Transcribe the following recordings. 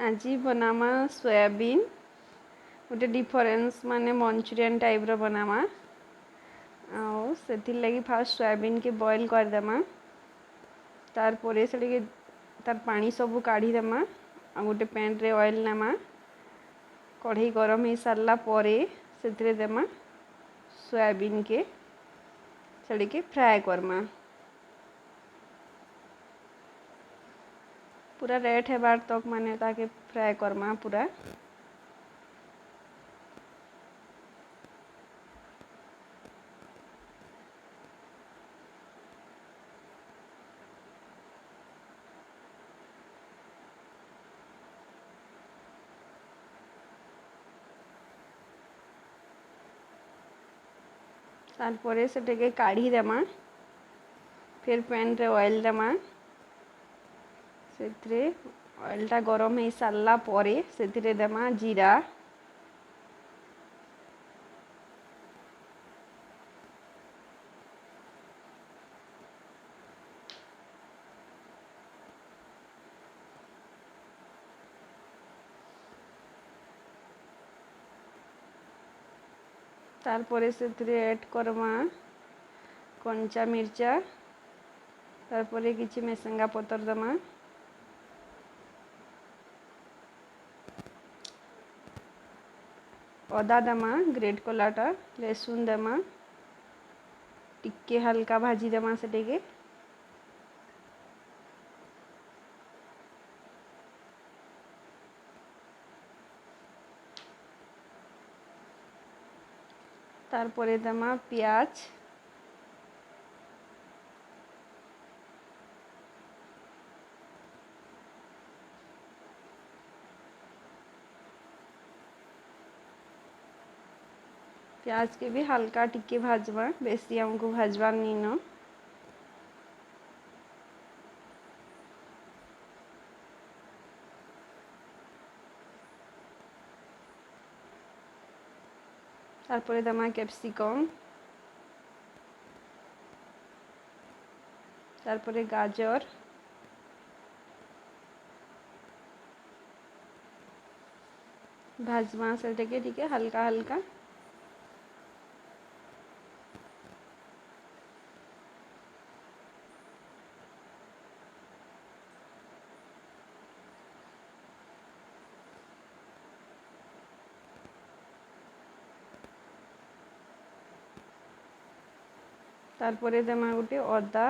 आज बनामा सोयाबीन गोटे डिफरेन्स माने मंचूरियन टाइप रो बनामा आउ से लगी फास्ट सोयाबीन के बॉईल करदेमा तार परे से तार पानी सबू काढ़ी देमा आ गोटे पैन रे ऑयल नेमा कढ़ई गरम हो सारा परे से देमा सोयाबीन के छड़ी के फ्राए करमा पूरा रेड है बार तक माने ताके फ्राए करमा पूरा तारपरे से काढ़ी देमा फिर पैन रे ऑयल देमा से ऑयल टा गरम हो सारा परे से देमा जीरा तारपरे से ऐड करमा कंचा मिर्चा तारपरे किछि मेसेंगा पतर दमा अदा दमा ग्रेट कलाटा लहसुन दमा टिके हल्का भाजी दमा से तारपरे दमा प्याज प्याज के भी हल्का टिके भाजबा बेसी हमको भाजबार नहीं न तारपरे दमा कैप्सिकम तारपरे गाजर भाजमा से टिके हल्का हल्का तारपरे देमा गोटे अदा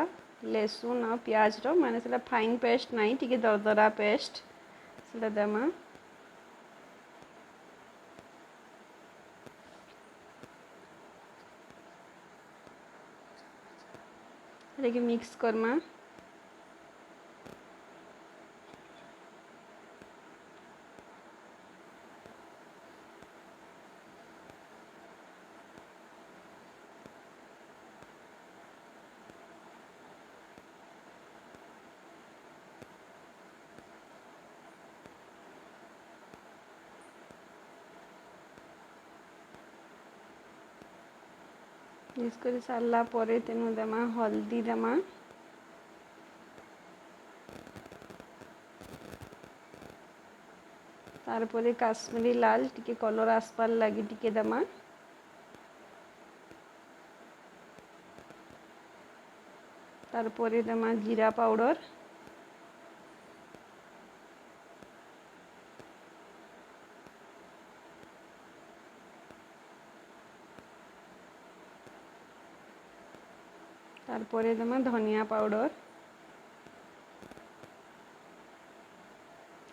लहसुन और प्याज रो माने सेला फाइन पेस्ट नहीं टिके दरदरा पेस्ट सेला देमा लेकिन मिक्स करमा मिक्स कर सारा परे तेनु देमा हल्दी देमा तारपरे काश्मीरी लाल टिके कलर आसपार लगी टिके देमा तारपरे देमा जीरा पाउडर तारपरे देमा धनिया पाउडर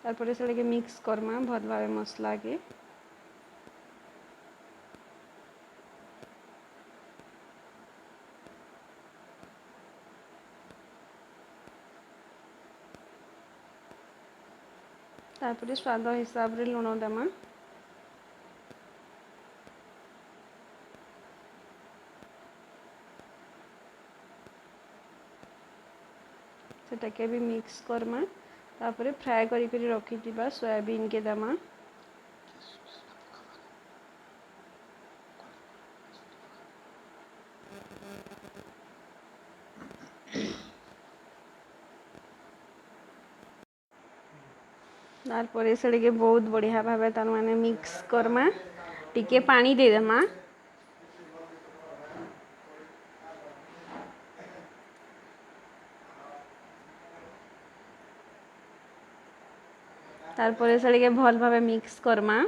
तारपरे से मिक्स करमा भल भाव मसला के तारपरे स्वाद हिसाब रे लुण देमा सेटाके भी मिक्स करमा तापरे फ्राए करी रखी सोयाबीन के दमा तारपर से बहुत बढ़िया भाव तार माने मिक्स करमा टिके पानी देदेमा तारपर से भल भाव मिक्स करमा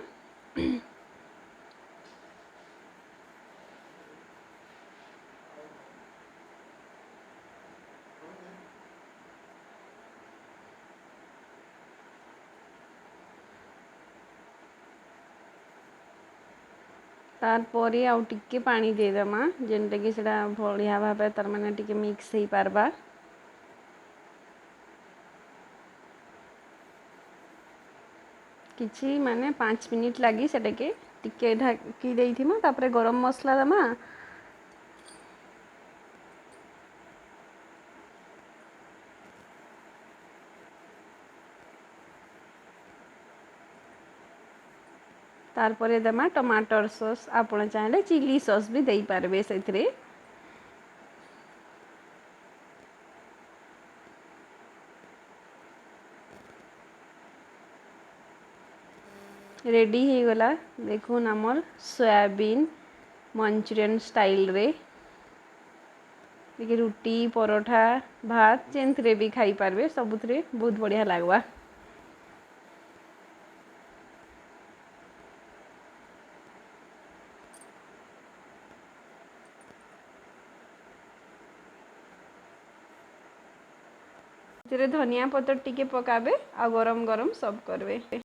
तारपर आउ टिके पानी देदेमा जेनटा कि सेटा बढ़िया भाव तार माने टिके मिक्स हो पारबा किछि माने 5 मिनिट लगी सेटा के टिके ढाकी देइथिमा तापरे गरम मसला दमा तारपर देमा टमाटर सॉस आपण चाहे चिली सॉस भी दे पारबे सेथरे रेडी हो गला देखुन आमर सोयाबीन मंचूरियन स्टाइल रे देखिए रुटी परोठा भात जेनथरे भी खाई पारबे सबुथरे बहुत बढ़िया लागवा। धनिया पतर टिके पकाबे आ गरम गरम सब करबे।